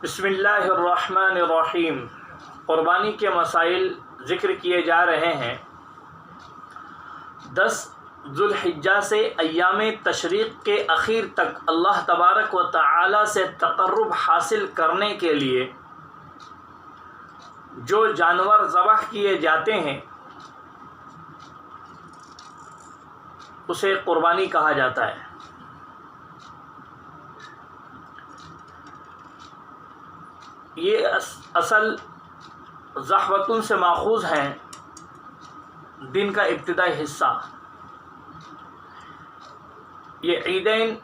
بسم اللہ الرحمن الرحیم۔ قربانی کے مسائل ذکر کیے جا رہے ہیں۔ 10 ذو الحجہ سے ایام تشریق کے اخیر تک اللہ تبارک و تعالی سے تقرب حاصل کرنے کے لیے جو جانور ذبح کیے جاتے ہیں اسے قربانی کہا جاتا ہے۔ یہ اصل ضحوتن سے ماخوذ ہیں۔ دن کا ابتدائی حصہ یہ عیدین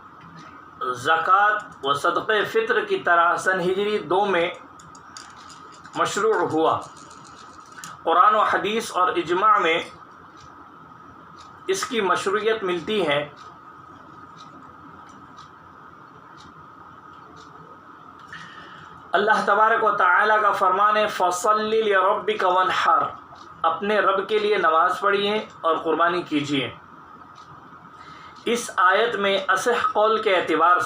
زکوٰۃ و صدقہ فطر کی طرح سن ہجری 2 میں مشروع ہوا۔ قرآن و حدیث اور اجماع میں اس کی مشروعیت ملتی ہے۔ اللہ تبارک و تعالی کا فرمان ہے فَصَلِّ لِرَبِّكَ وَانْحَرْ، اپنے رب کے لیے نماز پڑھیے اور قربانی کیجیے۔ اس آیت میں اصح قول کے اعتبار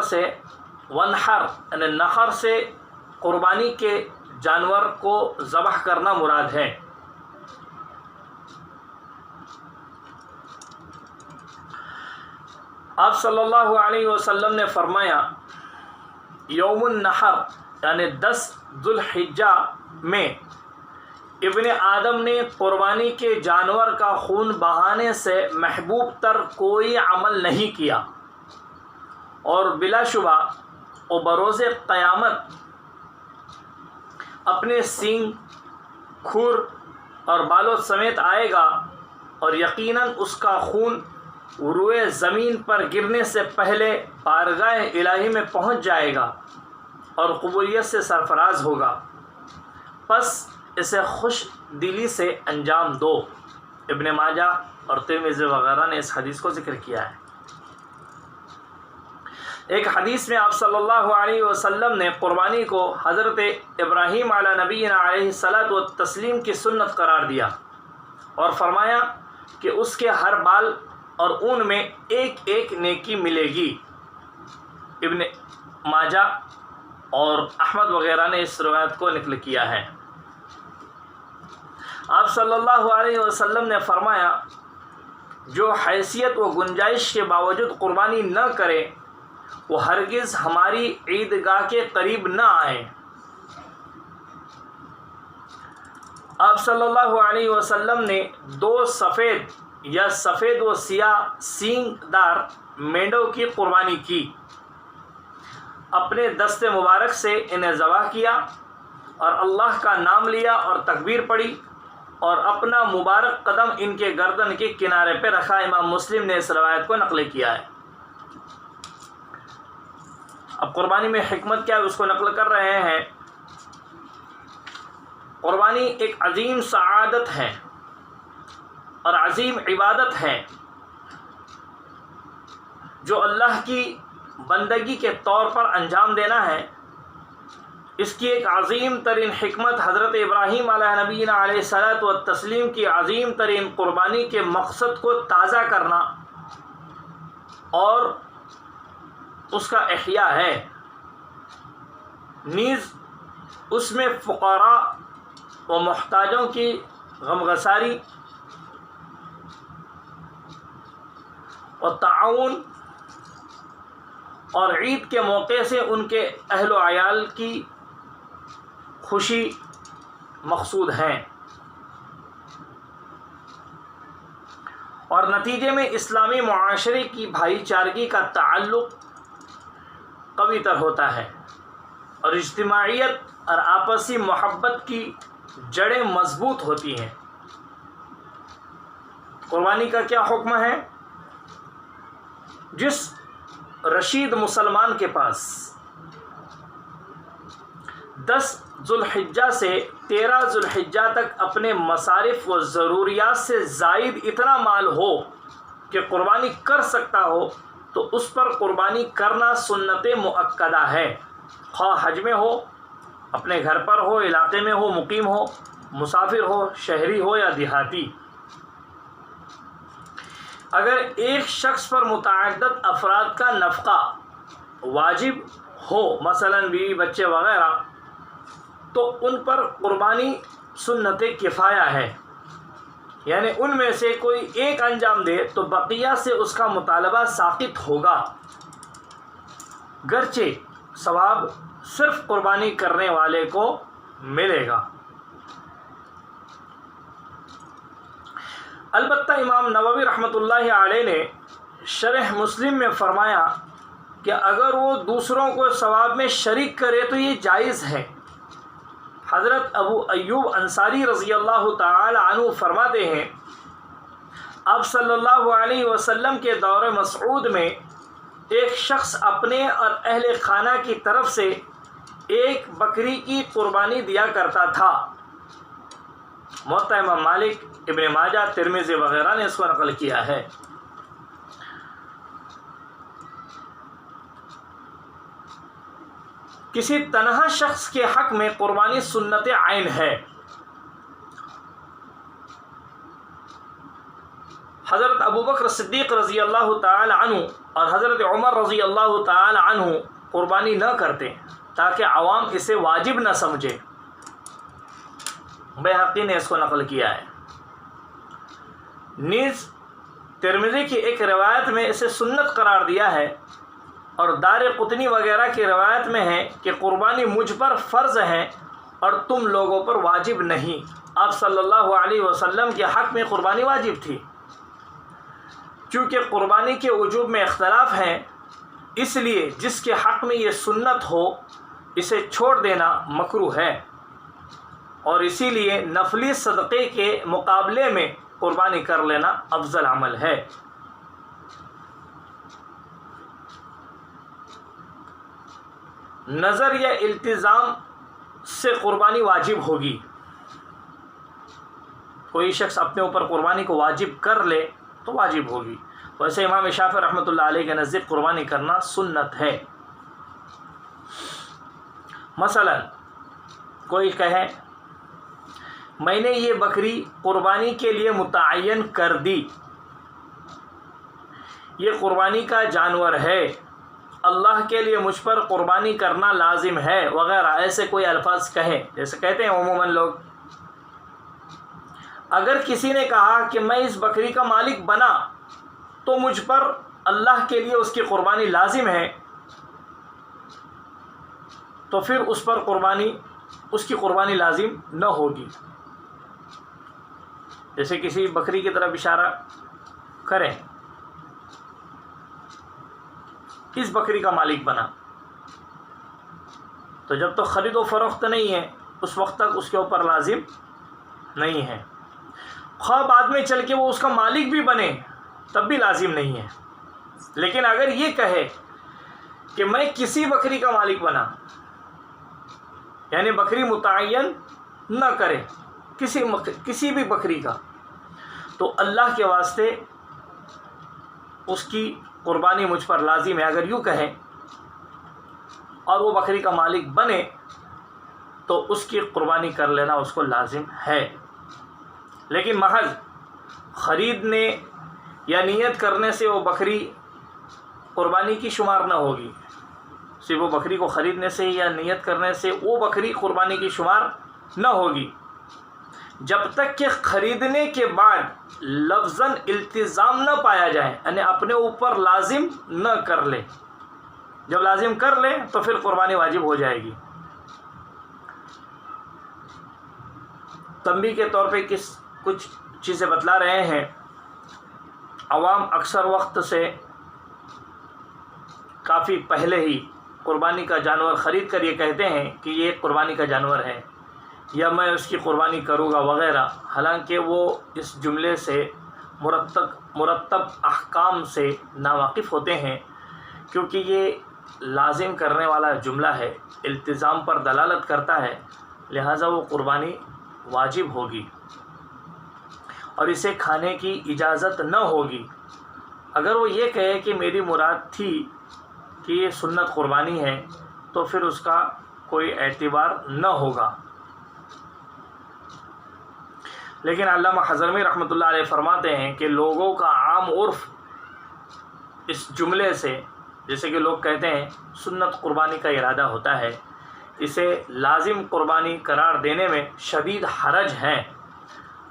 سے وانحر یعنی نخر سے قربانی کے جانور کو ذبح کرنا مراد ہے۔ آپ صلی اللہ علیہ وسلم نے فرمایا یوم النحر یعنی 10 ذو الحجہ میں ابن آدم نے قربانی کے جانور کا خون بہانے سے محبوب تر کوئی عمل نہیں کیا، اور بلا شبہ وہ بروز قیامت اپنے سینگ، کھر اور بالوں سمیت آئے گا، اور یقیناً اس کا خون روئے زمین پر گرنے سے پہلے بارگاہ الہی میں پہنچ جائے گا اور قبولیت سے سرفراز ہوگا، پس اسے خوش دلی سے انجام دو۔ ابن ماجہ اور ترمذی وغیرہ نے اس حدیث کو ذکر کیا ہے۔ ایک حدیث میں آپ صلی اللہ علیہ وسلم نے قربانی کو حضرت ابراہیم علی نبینا علیہ الصلاۃ والتسلیم کی سنت قرار دیا، اور فرمایا کہ اس کے ہر بال اور اون میں ایک ایک نیکی ملے گی۔ ابن ماجہ اور احمد وغیرہ نے اس روایت کو نقل کیا ہے۔ آپ صلی اللہ علیہ وسلم نے فرمایا جو حیثیت و گنجائش کے باوجود قربانی نہ کرے وہ ہرگز ہماری عیدگاہ کے قریب نہ آئے۔ آپ صلی اللہ علیہ وسلم نے 2 سفید یا سفید و سیاہ سینگ دار مینڈوں کی قربانی کی، اپنے دست مبارک سے انہیں ذبح کیا اور اللہ کا نام لیا اور تکبیر پڑھی، اور اپنا مبارک قدم ان کے گردن کے کنارے پہ رکھا۔ امام مسلم نے اس روایت کو نقل کیا ہے۔ اب قربانی میں حکمت کیا ہے اس کو نقل کر رہے ہیں۔ قربانی ایک عظیم سعادت ہے اور عظیم عبادت ہے جو اللہ کی بندگی کے طور پر انجام دینا ہے۔ اس کی ایک عظیم ترین حکمت حضرت ابراہیم علیہ نبینا علیہ الصلاۃ والتسلیم کی عظیم ترین قربانی کے مقصد کو تازہ کرنا اور اس کا احیاء ہے، نیز اس میں فقراء و محتاجوں کی غمگساری و تعاون اور عید کے موقع سے ان کے اہل و عیال کی خوشی مقصود ہیں، اور نتیجے میں اسلامی معاشرے کی بھائی چارگی کا تعلق قوی تر ہوتا ہے، اور اجتماعیت اور آپسی محبت کی جڑیں مضبوط ہوتی ہیں۔ قربانی کا کیا حکم ہے؟ جس رشید مسلمان کے پاس 10 ذو الحجہ سے 13 ذو الحجہ تک اپنے مصارف و ضروریات سے زائد اتنا مال ہو کہ قربانی کر سکتا ہو تو اس پر قربانی کرنا سنت مؤکدہ ہے، خواہ حج میں ہو، اپنے گھر پر ہو، علاقے میں ہو، مقیم ہو، مسافر ہو، شہری ہو یا دیہاتی۔ اگر ایک شخص پر متعدد افراد کا نفقہ واجب ہو، مثلا بیوی بچے وغیرہ، تو ان پر قربانی سنت کفایہ ہے، یعنی ان میں سے کوئی ایک انجام دے تو بقیہ سے اس کا مطالبہ ساقط ہوگا، گرچہ ثواب صرف قربانی کرنے والے کو ملے گا۔ البتہ امام نووی رحمۃ اللہ علیہ نے شرح مسلم میں فرمایا کہ اگر وہ دوسروں کو ثواب میں شریک کرے تو یہ جائز ہے۔ حضرت ابو ایوب انصاری رضی اللہ تعالی عنہ فرماتے ہیں، آپ صلی اللہ علیہ وسلم کے دور مسعود میں ایک شخص اپنے اور اہل خانہ کی طرف سے ایک بکری کی قربانی دیا کرتا تھا۔ موطا امام مالک، ابن ماجہ، ترمذی وغیرہ نے اس کو نقل کیا ہے۔ کسی تنہا شخص کے حق میں قربانی سنت عین ہے۔ حضرت ابوبکر صدیق رضی اللہ تعالی عنہ اور حضرت عمر رضی اللہ تعالی عنہ قربانی نہ کرتے تاکہ عوام اسے واجب نہ سمجھے۔ بیہقی نے اس کو نقل کیا ہے۔ نیز ترمذی کی ایک روایت میں اسے سنت قرار دیا ہے، اور دار قطنی وغیرہ کی روایت میں ہے کہ قربانی مجھ پر فرض ہے اور تم لوگوں پر واجب نہیں۔ آپ صلی اللہ علیہ وسلم کے حق میں قربانی واجب تھی۔ چونکہ قربانی کے وجوب میں اختلاف ہے، اس لیے جس کے حق میں یہ سنت ہو اسے چھوڑ دینا مکروہ ہے، اور اسی لیے نفلی صدقے کے مقابلے میں قربانی کر لینا افضل عمل ہے۔ نظر یا التزام سے قربانی واجب ہوگی۔ کوئی شخص اپنے اوپر قربانی کو واجب کر لے تو واجب ہوگی۔ ویسے امام شافعی رحمۃ اللہ علیہ کے نزدیک قربانی کرنا سنت ہے۔ مثلا کوئی کہے میں نے یہ بکری قربانی کے لیے متعین کر دی، یہ قربانی کا جانور ہے، اللہ کے لیے مجھ پر قربانی کرنا لازم ہے وغیرہ، ایسے کوئی الفاظ کہے جیسے کہتے ہیں عموماً لوگ۔ اگر کسی نے کہا کہ میں اس بکری کا مالک بنا تو مجھ پر اللہ کے لیے اس کی قربانی لازم ہے، تو پھر اس کی قربانی لازم نہ ہوگی۔ جیسے کسی بکری کی طرف اشارہ کریں، اس بکری کا مالک بنا، تو جب تک خرید و فروخت نہیں ہے اس وقت تک اس کے اوپر لازم نہیں ہے۔ خواہ بعد میں چل کے وہ اس کا مالک بھی بنے تب بھی لازم نہیں ہے۔ لیکن اگر یہ کہے کہ میں کسی بکری کا مالک بنا، یعنی بکری متعین نہ کرے، کسی بھی بکری کا، تو اللہ کے واسطے اس کی قربانی مجھ پر لازم ہے، اگر یوں کہے اور وہ بکری کا مالک بنے تو اس کی قربانی کر لینا اس کو لازم ہے۔ لیکن محض خریدنے یا نیت کرنے سے وہ بکری قربانی کی شمار نہ ہوگی، صرف وہ بکری کو خریدنے سے یا نیت کرنے سے وہ بکری قربانی کی شمار نہ ہوگی، جب تک کہ خریدنے کے بعد لفظاً التزام نہ پایا جائے، یعنی اپنے اوپر لازم نہ کر لے۔ جب لازم کر لے تو پھر قربانی واجب ہو جائے گی۔ تنبیہ کے طور پہ کچھ چیزیں بتلا رہے ہیں۔ عوام اکثر وقت سے کافی پہلے ہی قربانی کا جانور خرید کر یہ کہتے ہیں کہ یہ قربانی کا جانور ہے یا میں اس کی قربانی کروں گا وغیرہ، حالانکہ وہ اس جملے سے مرتب احکام سے ناواقف ہوتے ہیں، کیونکہ یہ لازم کرنے والا جملہ ہے، التزام پر دلالت کرتا ہے، لہٰذا وہ قربانی واجب ہوگی اور اسے کھانے کی اجازت نہ ہوگی۔ اگر وہ یہ کہے کہ میری مراد تھی کہ یہ سنت قربانی ہے تو پھر اس کا کوئی اعتبار نہ ہوگا۔ لیکن علامہ حضرمی رحمۃ اللہ علیہ فرماتے ہیں کہ لوگوں کا عام عرف اس جملے سے جیسے کہ لوگ کہتے ہیں سنت قربانی کا ارادہ ہوتا ہے، اسے لازم قربانی قرار دینے میں شدید حرج ہے۔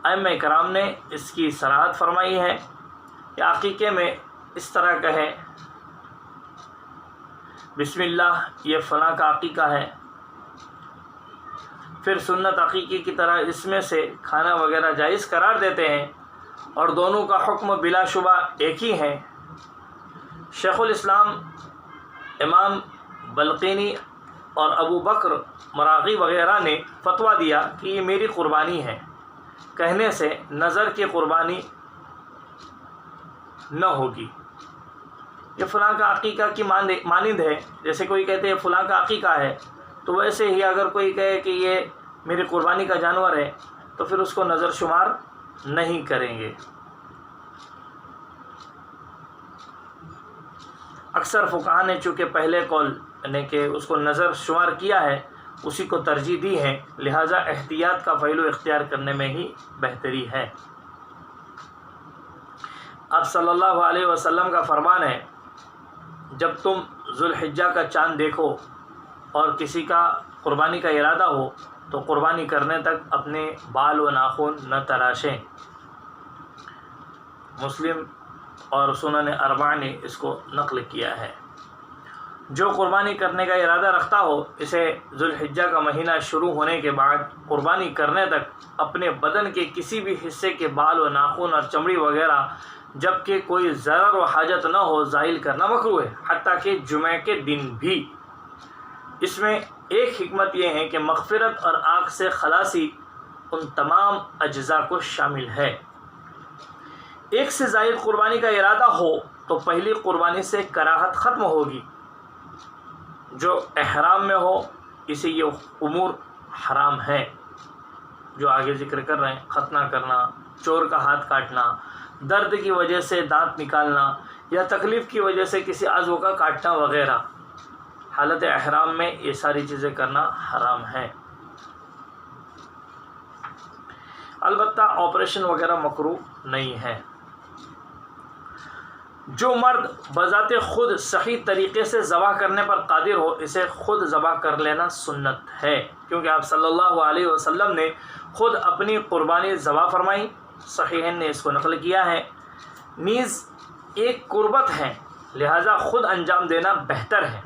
ائمہ کرام نے اس کی صراحت فرمائی ہے کہ عقیقے میں اس طرح کہیں بسم اللہ یہ فلاں کا عقیقہ ہے، پھر سنت عقیقے کی طرح اس میں سے کھانا وغیرہ جائز قرار دیتے ہیں، اور دونوں کا حکم بلا شبہ ایک ہی ہے۔ شیخ الاسلام امام بلقینی اور ابو بکر مراغی وغیرہ نے فتویٰ دیا کہ یہ میری قربانی ہے کہنے سے نظر کی قربانی نہ ہوگی، یہ فلاں کا عقیقہ کی مانند ہے۔ جیسے کوئی کہتے ہیں فلاں کا عقیقہ ہے، تو ویسے ہی اگر کوئی کہے کہ یہ میری قربانی کا جانور ہے تو پھر اس کو نظر شمار نہیں کریں گے۔ اکثر فقہا نے چونکہ پہلے قول نے کہ اس کو نظر شمار کیا ہے اسی کو ترجیح دی ہے، لہٰذا احتیاط کا فعل و اختیار کرنے میں ہی بہتری ہے۔ آپ صلی اللہ علیہ وسلم کا فرمان ہے، جب تم ذوالحجہ کا چاند دیکھو اور کسی کا قربانی کا ارادہ ہو تو قربانی کرنے تک اپنے بال و ناخن نہ تراشیں۔ مسلم اور سنن اربعہ نے اس کو نقل کیا ہے۔ جو قربانی کرنے کا ارادہ رکھتا ہو اسے ذوالحجہ کا مہینہ شروع ہونے کے بعد قربانی کرنے تک اپنے بدن کے کسی بھی حصے کے بال و ناخن اور چمڑی وغیرہ جبکہ کوئی ضرر و حاجت نہ ہو زائل کرنا مکروہ ہے، حتیٰ کہ جمعہ کے دن بھی۔ اس میں ایک حکمت یہ ہے کہ مغفرت اور آگ سے خلاصی ان تمام اجزاء کو شامل ہے۔ ایک سے زائد قربانی کا ارادہ ہو تو پہلی قربانی سے کراہت ختم ہوگی۔ جو احرام میں ہو اسے یہ امور حرام ہے جو آگے ذکر کر رہے ہیں، ختنہ کرنا، چور کا ہاتھ کاٹنا، درد کی وجہ سے دانت نکالنا یا تکلیف کی وجہ سے کسی عضو کا کاٹنا وغیرہ۔ حالت احرام میں یہ ساری چیزیں کرنا حرام ہے۔ البتہ آپریشن وغیرہ مکروہ نہیں ہے۔ جو مرد بذات خود صحیح طریقے سے ذبح کرنے پر قادر ہو اسے خود ذبح کر لینا سنت ہے، کیونکہ آپ صلی اللہ علیہ وسلم نے خود اپنی قربانی ذبح فرمائی، صحیحین نے اس کو نقل کیا ہے۔ نیز ایک قربت ہے لہذا خود انجام دینا بہتر ہے۔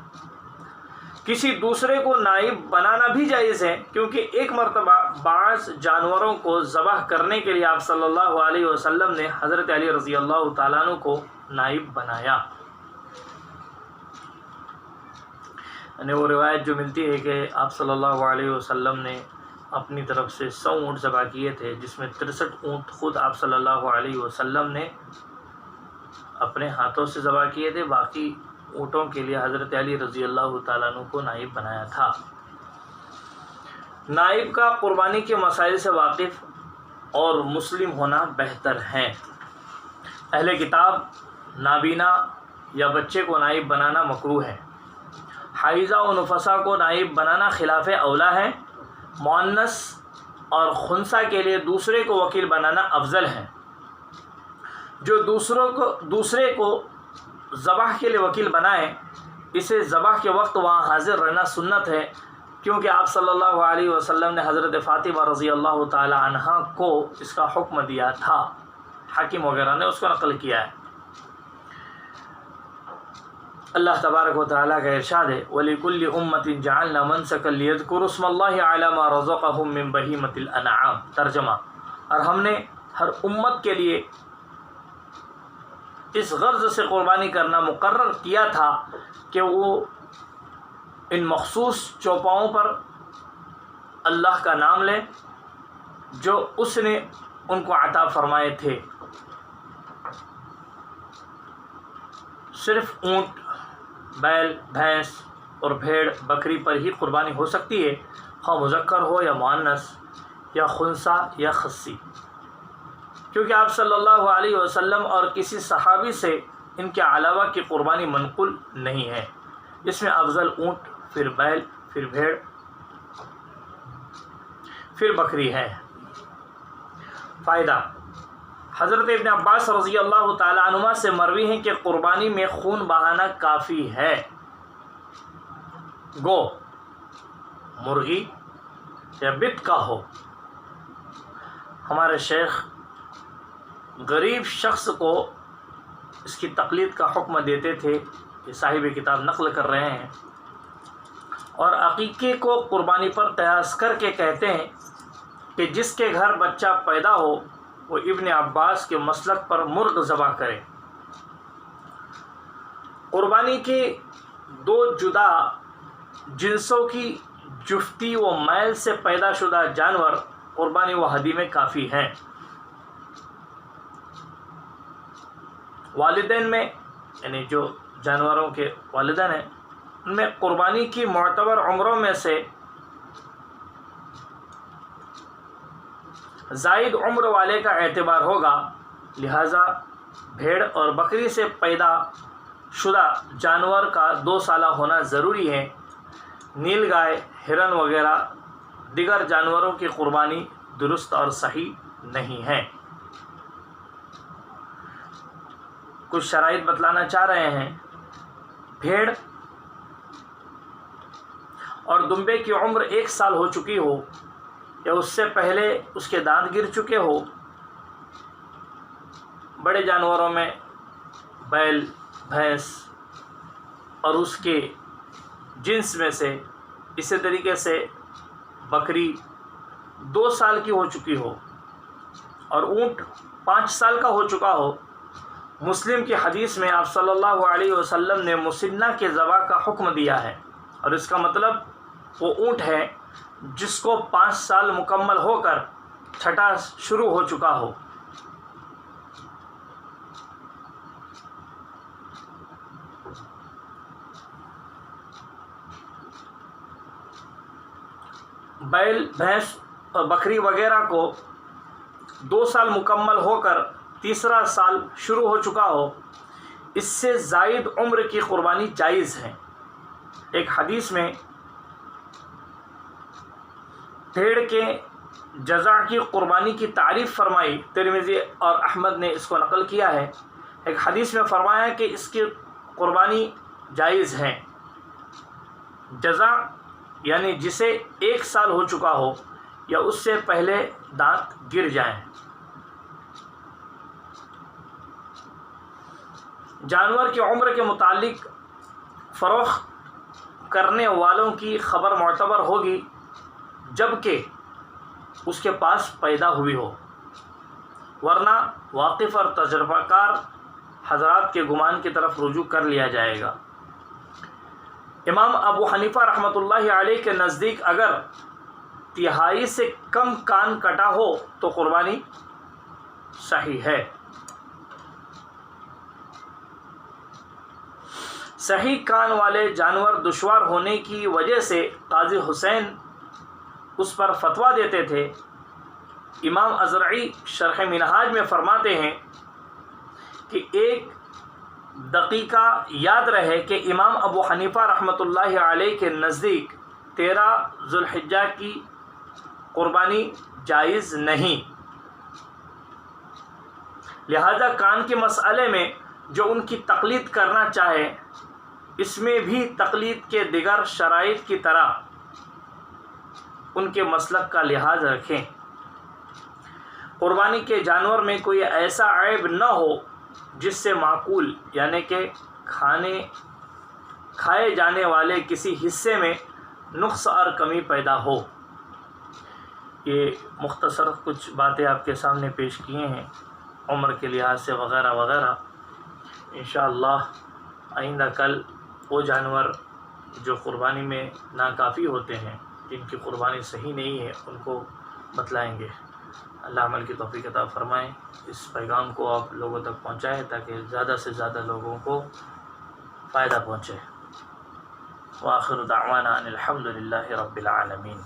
کسی دوسرے کو نائب بنانا بھی جائز ہے، کیونکہ ایک مرتبہ بعض جانوروں کو ذبح کرنے کے لیے آپ صلی اللہ علیہ وسلم نے حضرت علی رضی اللہ تعالیٰ عنہ کو نائب بنایا۔ یعنی وہ روایت جو ملتی ہے کہ آپ صلی اللہ علیہ وسلم نے اپنی طرف سے 100 اونٹ ذبح کیے تھے، جس میں 63 اونٹ خود آپ صلی اللہ علیہ وسلم نے اپنے ہاتھوں سے ذبح کیے تھے، باقی اونٹوں کے لیے حضرت علی رضی اللہ تعالیٰ عنہ کو نائب بنایا تھا۔ نائب کا قربانی کے مسائل سے واقف اور مسلم ہونا بہتر ہے۔ اہل کتاب نابینا یا بچے کو نائب بنانا مکروہ ہے۔ حائضہ و نفسا کو نائب بنانا خلاف اولا ہے۔ مؤنث اور خنثی کے لیے دوسرے کو وکیل بنانا افضل ہے۔ جو دوسرے کو ذبح کے لیے وکیل بنائے اسے ذبح کے وقت وہاں حاضر رہنا سنت ہے، کیونکہ آپ صلی اللہ علیہ وسلم نے حضرت فاطمہ رضی اللہ تعالی عنہا کو اس کا حکم دیا تھا، حاکم وغیرہ نے اس کو نقل کیا ہے۔ اللہ تبارک و تعالیٰ کا ارشاد ہے وَلِكُلِّ أُمَّةٍ جَعَلْنَا مَنْسَكًا لِيَذْكُرُوا اسْمَ اللَّهِ عَلَى مَا رَزَقَهُم مِّن بَهِيمَةِ الْأَنْعَامِ۔ ترجمہ، اور ہم نے ہر امت کے لیے اس غرض سے قربانی کرنا مقرر کیا تھا کہ وہ ان مخصوص چوپاؤں پر اللہ کا نام لیں جو اس نے ان کو عطا فرمائے تھے۔ صرف اونٹ، بیل، بھینس اور بھیڑ بکری پر ہی قربانی ہو سکتی ہے، خواہ مذکر ہو یا مؤنث یا خنثی یا خصی، کیونکہ آپ صلی اللہ علیہ وسلم اور کسی صحابی سے ان کے علاوہ کی قربانی منقول نہیں ہے۔ اس میں افضل اونٹ، پھر بیل، پھر بھیڑ، پھر بکری ہے۔ فائدہ: حضرت ابن عباس رضی اللہ تعالیٰ عنہما سے مروی ہیں کہ قربانی میں خون بہانا کافی ہے، گو مرغی یا بت کا ہو۔ ہمارے شیخ غریب شخص کو اس کی تقلید کا حکم دیتے تھے، یہ صاحب کتاب نقل کر رہے ہیں، اور عقیقے کو قربانی پر قیاس کر کے کہتے ہیں کہ جس کے گھر بچہ پیدا ہو وہ ابن عباس کے مسلک پر مرغ ذبح کرے۔ قربانی کے دو جدا جنسوں کی جفتی و میل سے پیدا شدہ جانور قربانی و ہدی میں کافی ہیں۔ والدین میں یعنی جو جانوروں کے والدین ہیں ان میں قربانی کی معتبر عمروں میں سے زائد عمر والے کا اعتبار ہوگا، لہذا بھیڑ اور بکری سے پیدا شدہ جانور کا 2 سالہ ہونا ضروری ہے۔ نیل گائے، ہرن وغیرہ دیگر جانوروں کی قربانی درست اور صحیح نہیں ہے۔ کچھ شرائط بتلانا چاہ رہے ہیں۔ بھیڑ اور دمبے کی عمر 1 سال ہو چکی ہو یا اس سے پہلے اس کے دانت گر چکے ہو۔ بڑے جانوروں میں بیل، بھینس اور اس کے جنس میں سے اسی طریقے سے بکری 2 سال کی ہو چکی ہو اور اونٹ 5 سال کا ہو چکا ہو۔ مسلم کی حدیث میں آپ صلی اللہ علیہ وسلم نے مسنہ کے ذبح کا حکم دیا ہے، اور اس کا مطلب وہ اونٹ ہے جس کو 5 سال مکمل ہو کر چھٹا شروع ہو چکا ہو۔ بیل، بھینس اور بکری وغیرہ کو 2 سال مکمل ہو کر تیسرا سال شروع ہو چکا ہو، اس سے زائد عمر کی قربانی جائز ہے۔ ایک حدیث میں بھیڑ کے جزع کی قربانی کی تعریف فرمائی، ترمذی اور احمد نے اس کو نقل کیا ہے۔ ایک حدیث میں فرمایا کہ اس کی قربانی جائز ہے۔ جزع یعنی جسے 1 سال ہو چکا ہو یا اس سے پہلے دانت گر جائیں۔ جانور کی عمر کے متعلق فروخت کرنے والوں کی خبر معتبر ہوگی جبکہ اس کے پاس پیدا ہوئی ہو، ورنہ واقف اور تجربہ کار حضرات کے گمان کی طرف رجوع کر لیا جائے گا۔ امام ابو حنیفہ رحمۃ اللہ علیہ کے نزدیک اگر 1/3 سے کم کان کٹا ہو تو قربانی صحیح ہے۔ صحیح کان والے جانور دشوار ہونے کی وجہ سے قاضی حسین اس پر فتویٰ دیتے تھے۔ امام ازرعی شرح منہاج میں فرماتے ہیں کہ ایک دقیقہ یاد رہے کہ امام ابو حنیفہ رحمۃ اللہ علیہ کے نزدیک 13 ذوالحجہ کی قربانی جائز نہیں، لہذا کان کے مسئلے میں جو ان کی تقلید کرنا چاہے اس میں بھی تقلید کے دیگر شرائط کی طرح ان کے مسلک کا لحاظ رکھیں۔ قربانی کے جانور میں کوئی ایسا عیب نہ ہو جس سے معقول یعنی کہ کھائے جانے والے کسی حصے میں نقص اور کمی پیدا ہو۔ یہ مختصر کچھ باتیں آپ کے سامنے پیش کیے ہیں عمر کے لحاظ سے وغیرہ وغیرہ۔ انشاءاللہ آئندہ کل وہ جانور جو قربانی میں ناکافی ہوتے ہیں، جن کی قربانی صحیح نہیں ہے، ان کو بتلائیں گے۔ اللہ عمل کی توفیق عطا فرمائیں۔ اس پیغام کو آپ لوگوں تک پہنچائیں تاکہ زیادہ سے زیادہ لوگوں کو فائدہ پہنچے۔ وآخر دعوانا ان الحمد للہ رب العالمین۔